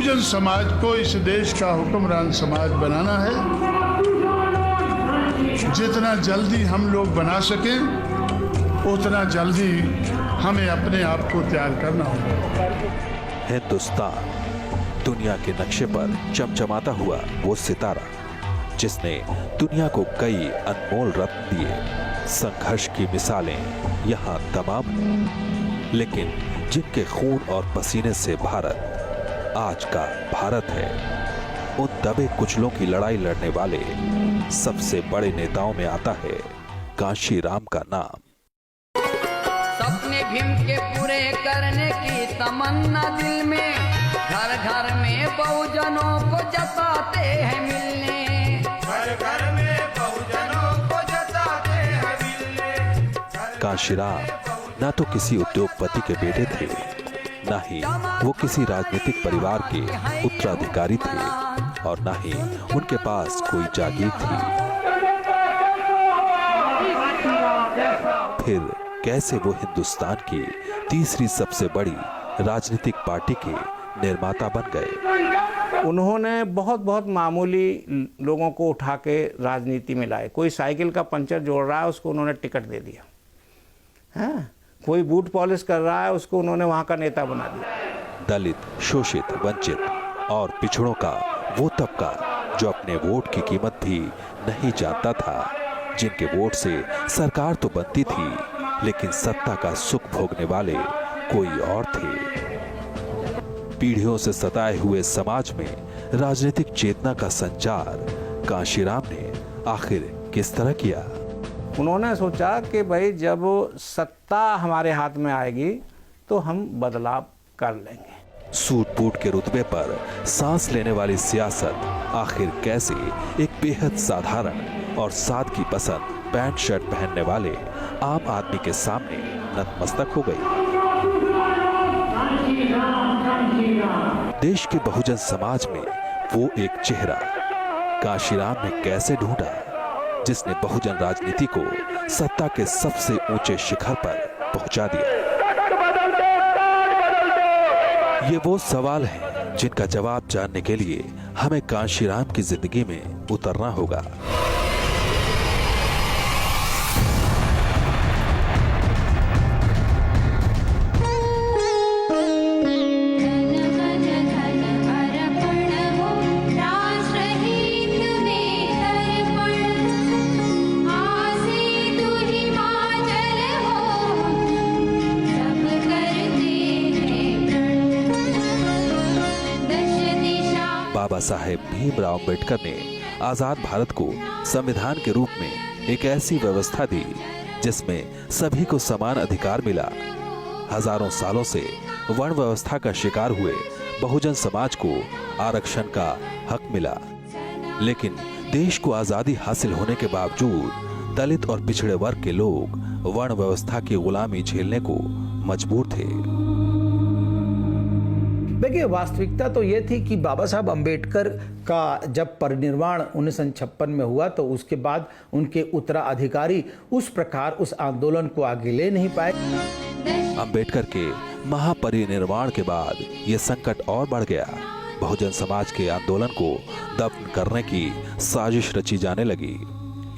बहुजन समाज को इस देश का हुक्मरान समाज बनाना है। जितना जल्दी हम लोग बना सकें उतना जल्दी हमें अपने आप को तैयार करना होगा। हिंदुस्तान दुनिया के नक्शे पर चमचमाता हुआ वो सितारा जिसने दुनिया को कई अनमोल रत्न दिए। संघर्ष की मिसालें यहाँ तमाम, लेकिन जिनके खून और पसीने से भारत आज का भारत है, उन दबे कुचलों की लड़ाई लड़ने वाले सबसे बड़े नेताओं में आता है कांशीराम का नाम। सपने भीम के पूरे करने की तमन्ना दिल में, घर घर में बहुजनों को जताते हैं मिलने, घर घर में बहुजनों को जताते हैं मिलने। कांशीराम ना तो किसी उद्योगपति के बेटे थे, ना ही वो किसी राजनीतिक परिवार के उत्तराधिकारी थे, और ना ही उनके पास कोई जागीर थी। फिर कैसे वो हिंदुस्तान की तीसरी सबसे बड़ी राजनीतिक पार्टी के निर्माता बन गए। उन्होंने बहुत बहुत मामूली लोगों को उठा के राजनीति में लाए। कोई साइकिल का पंचर जोड़ रहा है उसको उन्होंने टिकट दे दिया, हाँ? कोई बूट पॉलिश कर रहा है उसको उन्होंने वहां का नेता बना दिया। दलित, शोषित, वंचित और पिछड़ों का वो तबका जो अपने वोट की कीमत भी नहीं जानता था, जिनके वोट से सरकार तो बनती थी लेकिन सत्ता का सुख भोगने वाले कोई और थे। पीढ़ियों से सताए हुए समाज में राजनीतिक चेतना का संचार कांशीराम ने आखिर किस तरह किया? उन्होंने सोचा कि भाई जब सत्ता हमारे हाथ में आएगी तो हम बदलाव कर लेंगे। सूट बूट के रुतबे पर सांस लेने वाली सियासत आखिर कैसे एक बेहद साधारण और सादगी पसंद पैंट शर्ट पहनने वाले आम आदमी के सामने नतमस्तक हो गई? देश के बहुजन समाज में वो एक चेहरा कांशीराम ने कैसे ढूंढा जिसने बहुजन राजनीति को सत्ता के सबसे ऊंचे शिखर पर पहुंचा दिया? ये वो सवाल हैं जिनका जवाब जानने के लिए हमें कांशीराम की जिंदगी में उतरना होगा। बाबा साहेब भीमराव अम्बेडकर ने आजाद भारत को संविधान के रूप में एक ऐसी व्यवस्था दी जिसमें सभी को समान अधिकार मिला। हजारों सालों से वर्ण व्यवस्था का शिकार हुए बहुजन समाज को आरक्षण का हक मिला, लेकिन देश को आजादी हासिल होने के बावजूद दलित और पिछड़े वर्ग के लोग वर्ण व्यवस्था की गुलामी झेलने को मजबूर थे। देखिए, वास्तविकता तो ये थी कि बाबा साहब अम्बेडकर का जब परिनिर्वाण 1956 में हुआ तो उसके बाद उनके उत्तराधिकारी उस प्रकार उस आंदोलन को आगे ले नहीं पाए। अम्बेडकर के महापरिनिर्वाण के बाद ये संकट और बढ़ गया। बहुजन समाज के आंदोलन को दफन करने की साजिश रची जाने लगी।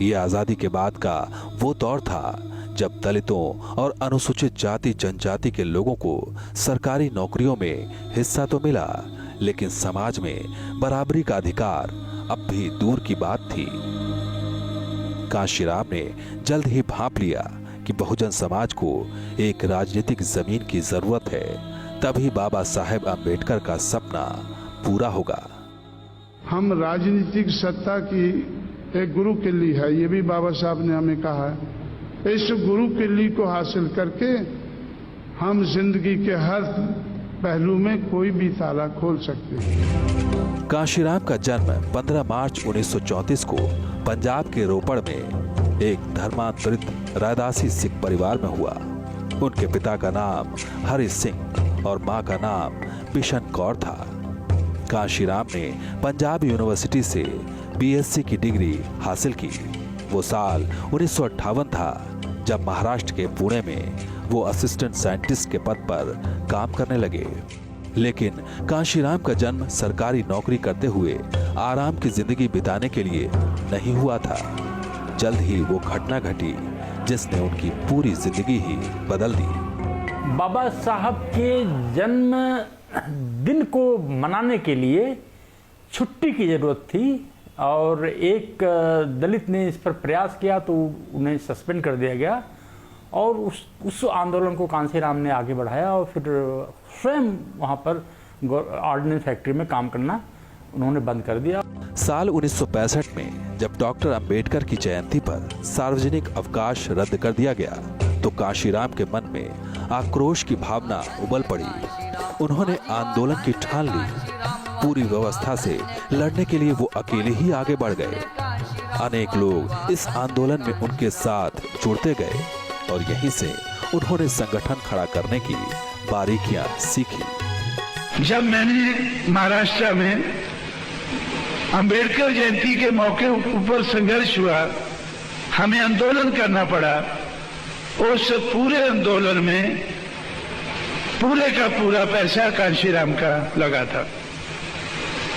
ये आजादी के बाद का वो दौर था जब दलितों और अनुसूचित जाति जनजाति के लोगों को सरकारी नौकरियों में हिस्सा तो मिला, लेकिन समाज में बराबरी का अधिकार अब भी दूर की बात थी। कांशीराम ने जल्द ही भांप लिया कि बहुजन समाज को एक राजनीतिक जमीन की जरूरत है, तभी बाबा साहेब अम्बेडकर का सपना पूरा होगा। हम राजनीतिक सत्ता की एक गुरु किल्ली है, ये भी बाबा साहब ने हमें कहा है। इस गुरु किल्ली को हासिल करके हम जिंदगी के हर पहलू में कोई भी ताला खोल सकते हैं। कांशीराम का जन्म 15 मार्च 1934 को पंजाब के रोपड़ में एक धर्मांतरित रैदासी सिख परिवार में हुआ। उनके पिता का नाम हरि सिंह और मां का नाम बिशन कौर था। कांशीराम ने पंजाब यूनिवर्सिटी से बीएससी की डिग्री हासिल की। वो साल 1958 था जब महाराष्ट्र के पुणे में वो असिस्टेंट साइंटिस्ट के पद पर काम करने लगे। लेकिन कांशीराम का जन्म सरकारी नौकरी करते हुए आराम की जिंदगी बिताने के लिए नहीं हुआ था। जल्द ही वो घटना घटी जिसने उनकी पूरी जिंदगी ही बदल दी। बाबा साहब के जन्म दिन को मनाने के लिए छुट्टी की जरूरत थी और एक दलित ने इस पर प्रयास किया तो उन्हें सस्पेंड कर दिया गया और उस आंदोलन को कांशीराम ने आगे बढ़ाया और फिर स्वयं वहां पर ऑर्डिनेंस फैक्ट्री में काम करना उन्होंने बंद कर दिया। साल 1965 में जब डॉक्टर अंबेडकर की जयंती पर सार्वजनिक अवकाश रद्द कर दिया गया तो कांशीराम के मन में आक्रोश की भावना उबल पड़ी। उन्होंने आंदोलन की ठान ली। पूरी व्यवस्था से लड़ने के लिए वो अकेले ही आगे बढ़ गए। अनेक लोग इस आंदोलन में उनके साथ जुड़ते गए और यहीं से उन्होंने संगठन खड़ा करने की बारीकियां सीखी। जब मैंने महाराष्ट्र में अंबेडकर जयंती के मौके ऊपर संघर्ष हुआ, हमें आंदोलन करना पड़ा। उस पूरे आंदोलन में पूरे का पूरा पैसा कांशीराम का लगा था।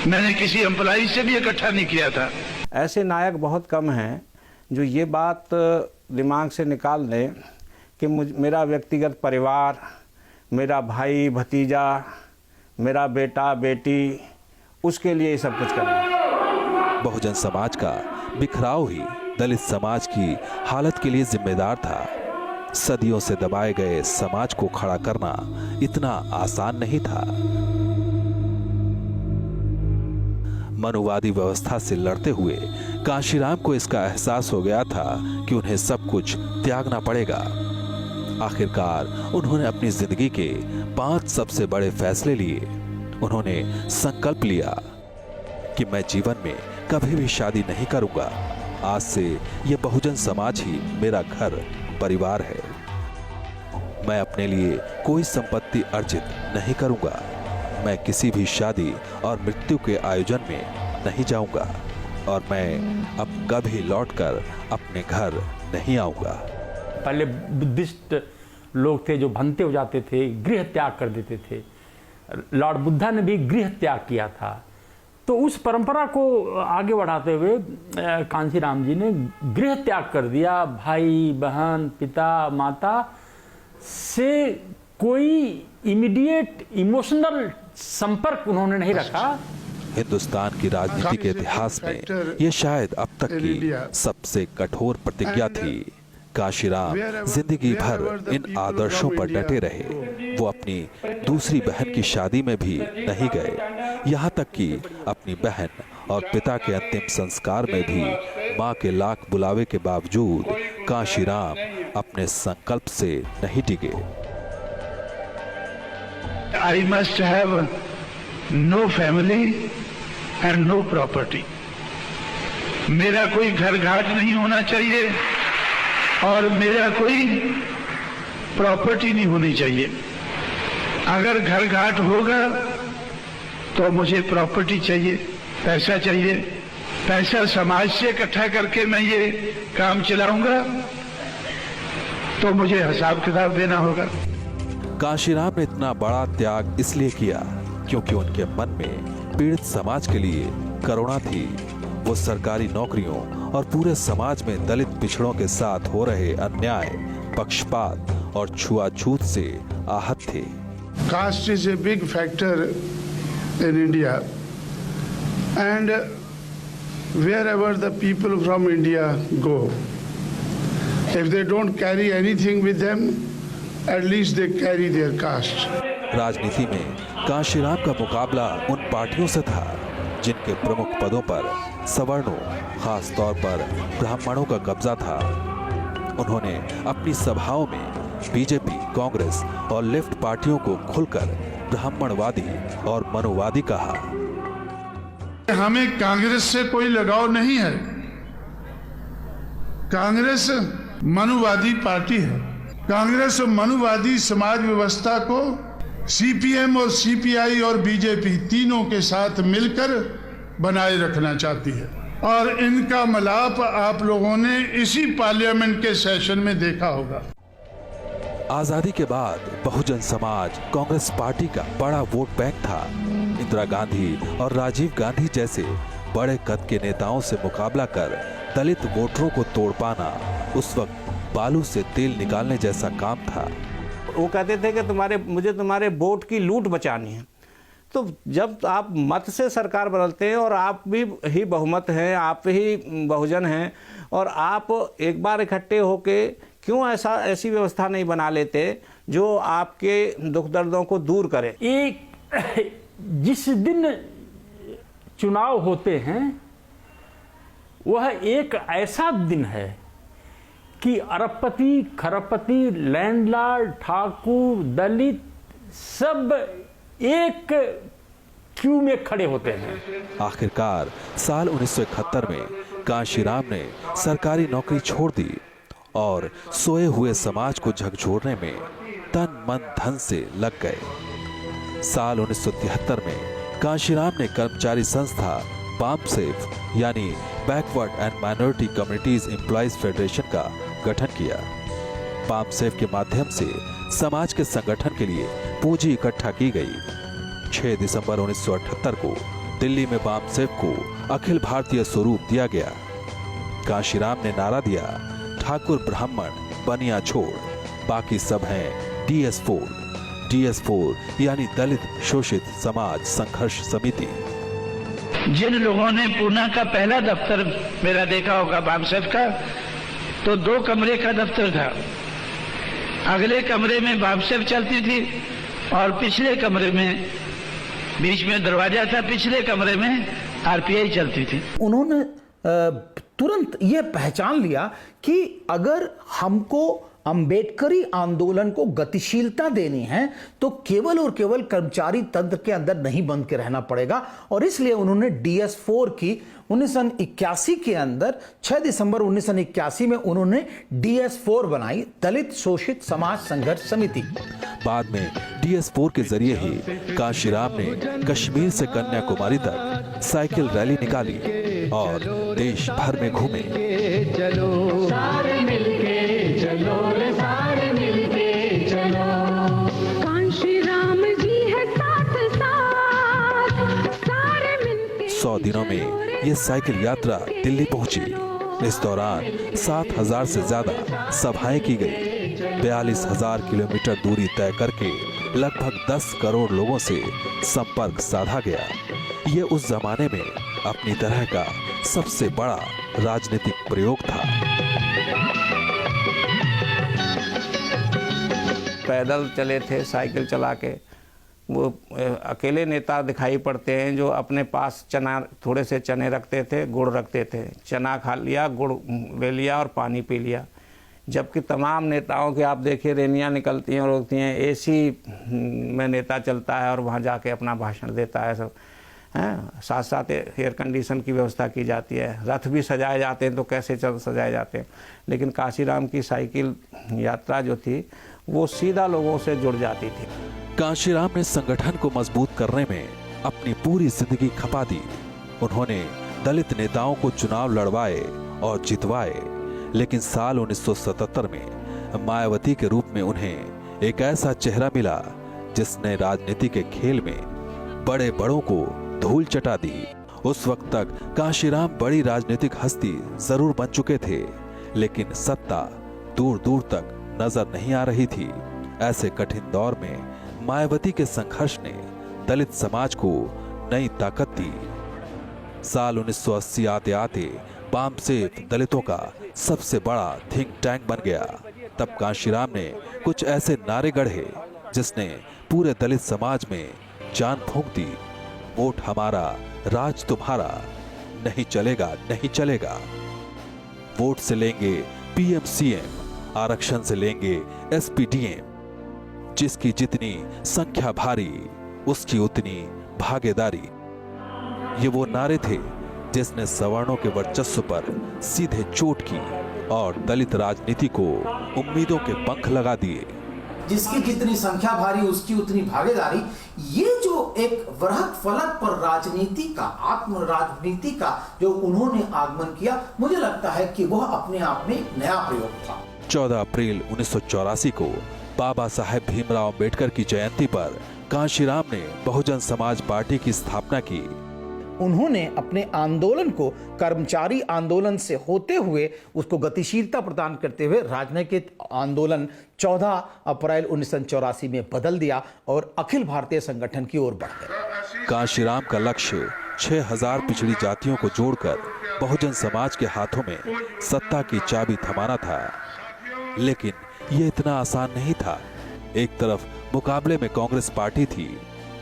मैंने किसी एम्प्लॉई से भी इकट्ठा नहीं किया था। ऐसे नायक बहुत कम हैं जो ये बात दिमाग से निकाल दें कि मेरा व्यक्तिगत परिवार, मेरा भाई भतीजा, मेरा बेटा बेटी, उसके लिए ये सब कुछ करना। बहुजन समाज का बिखराव ही दलित समाज की हालत के लिए जिम्मेदार था। सदियों से दबाए गए समाज को खड़ा करना इतना आसान नहीं था। मनुवादी व्यवस्था से लड़ते हुए कांशीराम को इसका एहसास हो गया था कि उन्हें सब कुछ त्यागना पड़ेगा। आखिरकार उन्होंने अपनी जिंदगी के 5 सबसे बड़े फैसले लिए। उन्होंने संकल्प लिया कि मैं जीवन में कभी भी शादी नहीं करूंगा। आज से यह बहुजन समाज ही मेरा घर परिवार है। मैं अपने लिए कोई संपत्ति अर्जित नहीं करूंगा। मैं किसी भी शादी और मृत्यु के आयोजन में नहीं जाऊंगा और मैं अब कभी लौटकर अपने घर नहीं आऊंगा। पहले बुद्धिस्ट लोग थे जो भंते हो जाते थे, गृह त्याग कर देते थे। लॉर्ड बुद्धा ने भी गृह त्याग किया था। तो उस परंपरा को आगे बढ़ाते हुए कांशीराम जी ने गृह त्याग कर दिया। भाई बहन पिता माता से कोई इमीडिएट इमोशनल संपर्क उन्होंने नहीं रखा। हिंदुस्तान की राजनीति के इतिहास में ये शायद अब तक की सबसे कठोर प्रतिज्ञा थी। कांशीराम जिंदगी भर इन आदर्शों पर डटे रहे। वो अपनी दूसरी बहन की शादी में भी नहीं गए, यहाँ तक कि अपनी बहन और पिता के अंतिम संस्कार में भी मां के लाख बुलावे के बावजूद कांशीराम अपने संकल्प से नहीं टिके। I must have no family and no property. मेरा कोई घर घाट नहीं होना चाहिए और मेरा कोई प्रॉपर्टी नहीं होनी चाहिए। अगर घर घाट होगा तो मुझे प्रॉपर्टी चाहिए, पैसा चाहिए। पैसा समाज से इकट्ठा करके मैं ये काम चलाऊंगा तो मुझे हिसाब किताब देना होगा। कांशीराम ने इतना बड़ा त्याग इसलिए किया क्योंकि उनके मन में पीड़ित समाज के लिए करुणा थी। वो सरकारी नौकरियों और पूरे समाज में दलित पिछड़ों के साथ हो रहे अन्याय, पक्षपात और छुआछूत से आहत थे। Caste is a big factor in India, and wherever the people from India go, if they don't carry anything with them, at least they carry their caste. राजनीति में कांशीराम का मुकाबला उन पार्टियों से था जिनके प्रमुख पदों पर सवर्णों, खास तौर पर ब्राह्मणों का कब्जा था। उन्होंने अपनी सभाओं में बीजेपी, कांग्रेस और लेफ्ट पार्टियों को खुलकर ब्राह्मणवादी और मनुवादी कहा। हमें कांग्रेस से कोई लगाव नहीं है। कांग्रेस मनुवादी पार्टी है। कांग्रेस मनुवादी समाज व्यवस्था को सीपीएम और सीपीआई और बीजेपी तीनों के साथ मिलकर बनाए रखना चाहती है और इनका मिलाप आप लोगों ने इसी पार्लियामेंट के सेशन में देखा होगा। आजादी के बाद बहुजन समाज कांग्रेस पार्टी का बड़ा वोट बैंक था। इंदिरा गांधी और राजीव गांधी जैसे बड़े कद के नेताओं से मुकाबला कर दलित वोटरों को तोड़ पाना उस वक्त बालू से तेल निकालने जैसा काम था। वो कहते थे कि मुझे तुम्हारे वोट की लूट बचानी है। तो जब आप मत से सरकार बदलते हैं और आप भी ही बहुमत हैं, आप ही बहुजन हैं, और आप एक बार इकट्ठे होके क्यों ऐसी व्यवस्था नहीं बना लेते जो आपके दुख दर्दों को दूर करे। एक जिस दिन चुनाव होते हैं वह एक ऐसा दिन है कि अरबपति, खरबपति, लैंडलॉर्ड, ठाकुर, दलित सब एक क्यू में खड़े होते हैं। आखिरकार साल 1971 में कांशीराम ने सरकारी नौकरी छोड़ दी और सोए हुए समाज को झकझोरने में तन मन धन से लग गए। साल 1973 में कांशीराम ने कर्मचारी संस्था बामसेफ यानी backward and minority communities employees federation का गठन किया। बामसेफ के माध्यम से समाज के संगठन के लिए पूंजी इकट्ठा की गई। 6 दिसंबर 1978 को दिल्ली में बामसेफ को अखिल भारतीय स्वरूप दिया गया। कांशीराम ने नारा दिया, ठाकुर ब्राह्मण बनिया छोड़, बाकी सब हैं DS4। DS4 यानी दलित शोषित समाज संघर्ष समिति। जिन लोगों ने पूना का पहला दफ्तर मेरा देखा होगा बामसेफ का, तो 2 कमरे का दफ्तर था। अगले कमरे में बामसेफ चलती थी और पिछले कमरे में, बीच में दरवाजा था, पिछले कमरे में RPI चलती थी। उन्होंने तुरंत ये पहचान लिया कि अगर हमको अंबेडकरी आंदोलन को गतिशीलता देनी है तो केवल और केवल कर्मचारी तंत्र के अंदर नहीं बंद के रहना पड़ेगा, और इसलिए उन्होंने DS4 की 1981 के अंदर 6 दिसंबर 1981 में उन्होंने DS4 बनाई, दलित शोषित समाज संघर्ष समिति। बाद में DS4 के जरिए ही कांशीराम ने कश्मीर से कन्याकुमारी तक साइकिल रैली निकाली और देश भर में घूमे। चलो सारे मिलके चलो रे सारे मिलके चलो, कांशीराम जी है साथ साथ, सारे मिलके 100 दिनों में ये साइकिल यात्रा दिल्ली पहुंची। इस दौरान 7,000 से ज्यादा सभाएं की गई। 42,000 किलोमीटर दूरी तय करके लगभग 10 करोड़ लोगों से संपर्क साधा गया। ये उस जमाने में अपनी तरह का सबसे बड़ा राजनीतिक प्रयोग था। पैदल चले थे, साइकिल चला के। वो अकेले नेता दिखाई पड़ते हैं जो अपने पास चना, थोड़े से चने रखते थे, गुड़ रखते थे, चना खा लिया, गुड़ ले लिया और पानी पी लिया। जबकि तमाम नेताओं के आप देखिए रैलियां निकलती हैं और होती हैं, AC में नेता चलता है और वहाँ जाके अपना भाषण देता है सब, हैं। साथ साथ एयर कंडीशन की व्यवस्था की जाती है, रथ भी सजाए जाते हैं, तो कैसे सजाए जाते हैं। लेकिन कांशीराम की साइकिल यात्रा जो थी वो सीधा लोगों से जुड़ जाती थी। कांशीराम ने संगठन को मजबूत करने में अपनी पूरी जिंदगी खपा दी। उन्होंने दलित नेताओं को चुनाव लड़वाए और जितवाए, लेकिन साल 1977 में मायावती के रूप में उन्हें एक ऐसा चेहरा मिला जिसने राजनीति के खेल में बड़े बड़ों को धूल चटा दी। उस वक्त तक कांशीराम बड़ी राजनीतिक हस्ती जरूर बन चुके थे, लेकिन सत्ता दूर दूर तक नजर नहीं आ रही थी। ऐसे कठिन दौर में मायावती के संघर्ष ने दलित समाज को नई ताकत दी। साल 1980 आते आते बामसेफ दलितों का सबसे बड़ा थिंक टैंक बन गया। तब कांशीराम ने कुछ ऐसे नारे गढ़े जिसने पूरे दलित समाज में जान फूंक दी। वोट हमारा, राज तुम्हारा, नहीं चलेगा नहीं चलेगा। वोट से लेंगे PM CM, आरक्षण से लेंगे SP DM। जिसकी जितनी संख्या भारी उसकी उतनी भागीदारी। ये वो नारे थे जिसने सवर्णों के वर्चस्व पर सीधे चोट की और दलित राजनीति को उम्मीदों के पंख लगा दिए। जिसकी जितनी संख्या भारी उसकी उतनी भागीदारी, ये जो एक वृहत फलक पर राजनीति का, आत्म राजनीति का जो उन्होंने आगमन किया, मुझे लगता है कि वह अपने आप में एक नया प्रयोग था। 14 अप्रैल 1984 को बाबा साहेब भीमराव अम्बेडकर की जयंती पर कांशीराम ने बहुजन समाज पार्टी की स्थापना की। उन्होंने अपने आंदोलन को कर्मचारी आंदोलन से होते हुए उसको गतिशीलता प्रदान करते हुए राजनीतिक आंदोलन 14 अप्रैल 1984 में बदल दिया और अखिल भारतीय संगठन की ओर बढ़ गए। कांशीराम का लक्ष्य 6000 पिछड़ी जातियों को जोड़कर बहुजन समाज के हाथों में सत्ता की चाबी थमाना था। लेकिन ये इतना आसान नहीं था। एक तरफ मुकाबले में कांग्रेस पार्टी थी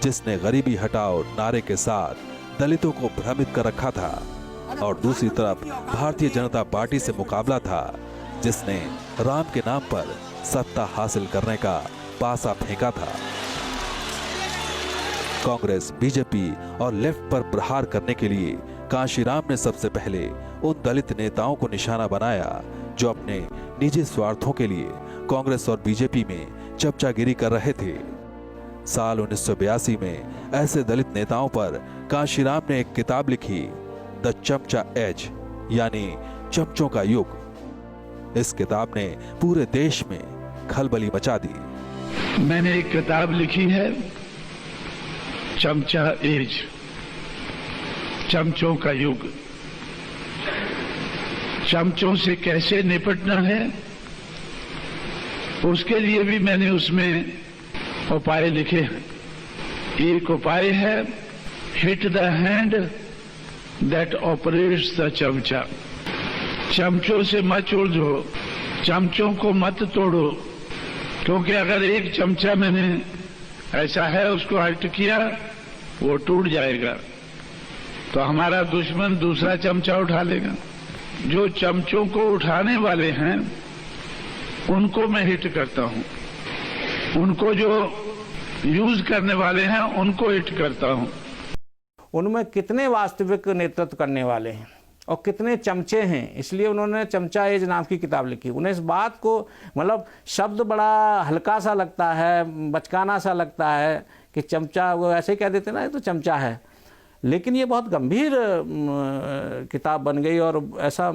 जिसने गरीबी हटाओ नारे के साथ दलितों को भ्रमित कर रखा था, और दूसरी तरफ भारतीय जनता पार्टी से मुकाबला था जिसने राम के नाम पर सत्ता हासिल करने का पासा फेंका था। कांग्रेस, बीजेपी और लेफ्ट पर प्रहार करने के लिए कांशीराम ने सबसे पहले उन दलित नेताओं को निशाना बनाया जो अपने निजी स्वार्थों के लिए कांग्रेस और बीजेपी में चमचागिरी कर रहे थे। साल 1982 में ऐसे दलित नेताओं पर कांशीराम ने एक किताब लिखी, द चमचा एज, यानी चमचों का युग। इस किताब ने पूरे देश में खलबली मचा दी। मैंने एक किताब लिखी है, चमचा एज, चमचों का युग। चमचों से कैसे निपटना है उसके लिए भी मैंने उसमें उपाय लिखे हैं। एक उपाय है, hit the hand that operates the चमचा। चमचों से मत उलझो, चमचों को मत तोड़ो, क्योंकि अगर एक चमचा मैंने ऐसा है उसको हट किया वो टूट जाएगा तो हमारा दुश्मन दूसरा चमचा उठा लेगा। जो चमचों को उठाने वाले हैं उनको मैं हिट करता हूं, उनको जो यूज करने वाले हैं उनको हिट करता हूं। उनमें कितने वास्तविक नेतृत्व करने वाले हैं और कितने चमचे हैं, इसलिए उन्होंने चमचा एज नाम की किताब लिखी। उन्हें इस बात को, मतलब शब्द बड़ा हल्का सा लगता है, बचकाना सा लगता है कि चमचा, वो ऐसे कह देते ना ये तो चमचा है, लेकिन ये बहुत गंभीर किताब बन गई। और ऐसा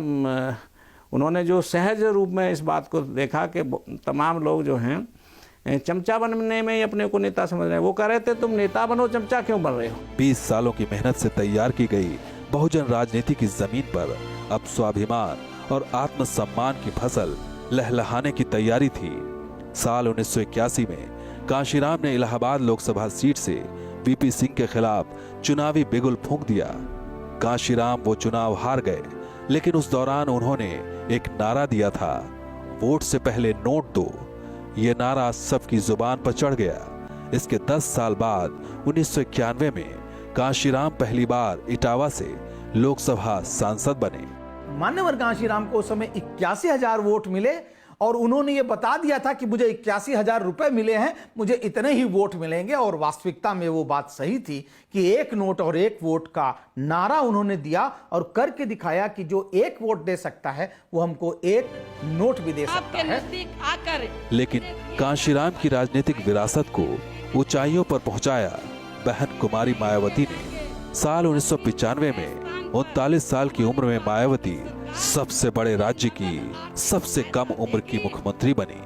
उन्होंने जो सहज रूप में इस बात को देखा कि तमाम लोग जो हैं चमचा बनने में ही अपने को नेता समझ रहे हैं। वो कह रहे थे तुम नेता बनो, चमचा क्यों बन रहे हो। 20 सालों की मेहनत से तैयार की गई बहुजन राजनीति की जमीन पर अब स्वाभिमान और आत्मसम्मान की फसल लहलहाने की तैयारी थी। साल 1981 में कांशीराम ने इलाहाबाद लोकसभा सीट से वीपी सिंह के खिलाफ चुनावी बिगुल फूंक दिया। कांशीराम वो चुनाव हार गए, लेकिन उस दौरान उन्होंने एक नारा दिया था, वोट से पहले नोट दो। ये नारा सबकी जुबान पर चढ़ गया। इसके 10 साल बाद 1991 में कांशीराम पहली बार इटावा से लोकसभा सांसद बने। मान्यवर कांशीराम को उस समय 81,000 वोट मिले और उन्होंने ये बता दिया था कि मुझे 81,000 रुपए मिले हैं, मुझे इतने ही वोट मिलेंगे। और वास्तविकता में वो बात सही थी कि एक नोट और एक वोट का नारा उन्होंने दिया और करके दिखाया कि जो एक वोट दे सकता है वो हमको एक नोट भी दे सकता है। लेकिन कांशीराम की राजनीतिक विरासत को ऊंचाइयों पर पहुंचाया बहन कुमारी मायावती ने। साल 1995 में 39 साल की उम्र में मायावती सबसे बड़े राज्य की सबसे कम उम्र की मुख्यमंत्री बनी।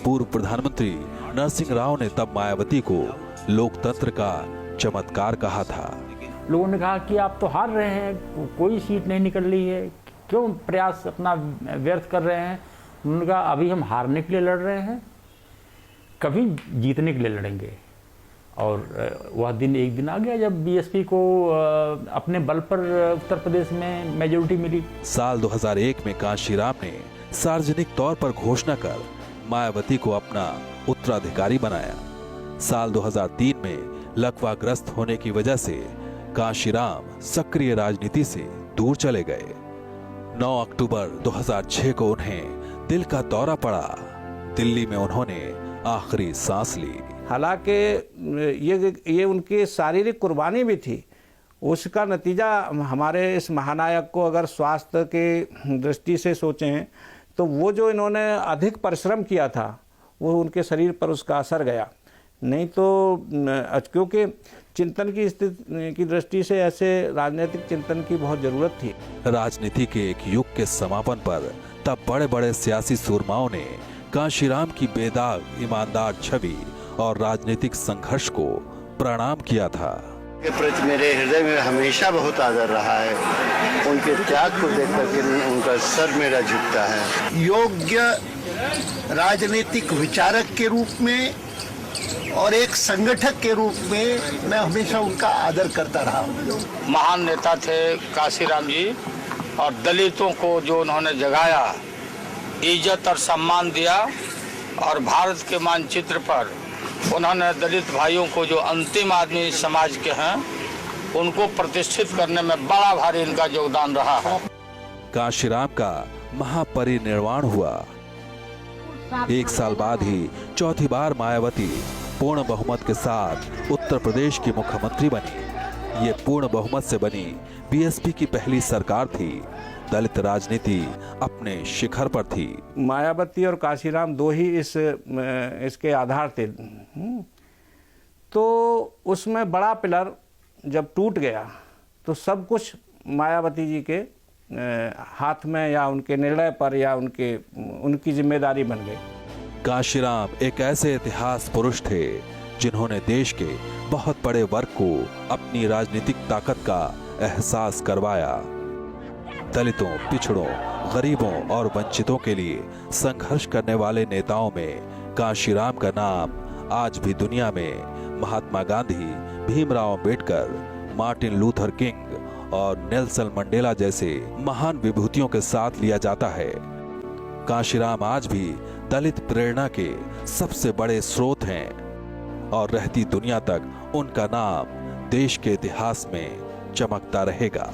पूर्व प्रधानमंत्री नरसिंह राव ने तब मायावती को लोकतंत्र का चमत्कार कहा था। लोगों ने कहा कि आप तो हार रहे हैं, कोई सीट नहीं निकल रही है, क्यों प्रयास अपना व्यर्थ कर रहे हैं। उन्होंने कहा अभी हम हारने के लिए लड़ रहे हैं, कभी जीतने के लिए लड़ेंगे। और वह दिन एक दिन आ गया जब बीएसपी को अपने बल पर उत्तर प्रदेश में मेजोरिटी मिली। साल 2001 में कांशीराम ने सार्वजनिक तौर पर घोषणा कर मायावती को अपना उत्तराधिकारी बनाया। साल 2003 में लकवाग्रस्त होने की वजह से कांशीराम सक्रिय राजनीति से दूर चले गए। 9 अक्टूबर 2006 को उन्हें दिल का दौरा पड़ा। दिल्ली में उन्होंने आखिरी सांस ली। हालांकि ये उनकी शारीरिक कुर्बानी भी थी, उसका नतीजा हमारे इस महानायक को अगर स्वास्थ्य के दृष्टि से सोचें तो वो जो इन्होंने अधिक परिश्रम किया था वो उनके शरीर पर उसका असर गया। नहीं तो क्योंकि चिंतन की स्थिति की दृष्टि से ऐसे राजनीतिक चिंतन की बहुत ज़रूरत थी। राजनीति के एक युग के समापन पर तब बड़े बड़े सियासी सूरमाओं ने कांशीराम की बेदाग ईमानदार छवि और राजनीतिक संघर्ष को प्रणाम किया था। के प्रति मेरे हृदय में हमेशा बहुत आदर रहा है। उनके त्याग को देख करके उनका सर मेरा झुकता है। योग्य राजनीतिक विचारक के रूप में और एक संगठक के रूप में मैं हमेशा उनका आदर करता रहा हूँ। महान नेता थे कांशीराम जी, और दलितों को जो उन्होंने जगाया, इज्जत और सम्मान दिया, और भारत के मानचित्र पर उन्होंने दलित भाइयों को, जो अंतिम आदमी समाज के हैं, उनको प्रतिष्ठित करने में बड़ा भारी इनका योगदान रहा है। कांशीराम का महापरिनिर्वाण हुआ। 1 साल बाद ही चौथी बार मायावती पूर्ण बहुमत के साथ उत्तर प्रदेश की मुख्यमंत्री बनी। ये पूर्ण बहुमत से बनी बीएसपी की पहली सरकार थी। दलित राजनीति अपने शिखर पर थी। मायावती और कांशीराम दो ही इसके आधार थे। तो उसमें बड़ा पिलर जब टूट गया तो सब कुछ मायावती जी के हाथ में या उनके निर्णय पर या उनकी जिम्मेदारी बन गई। कांशीराम एक ऐसे इतिहास पुरुष थे जिन्होंने देश के बहुत बड़े वर्ग को अपनी राजनीतिक ताकत का एहसास करवाया। दलितों, पिछड़ों, गरीबों और वंचितों के लिए संघर्ष करने वाले नेताओं में कांशीराम का नाम आज भी दुनिया में Mahatma Gandhi, Bhimrao Ambedkar, Martin Luther King और नेल्सन मंडेला जैसे महान विभूतियों के साथ लिया जाता है। कांशीराम आज भी दलित प्रेरणा के सबसे बड़े स्रोत हैं और रहती दुनिया तक उनका नाम देश के इतिहास में चमकता रहेगा।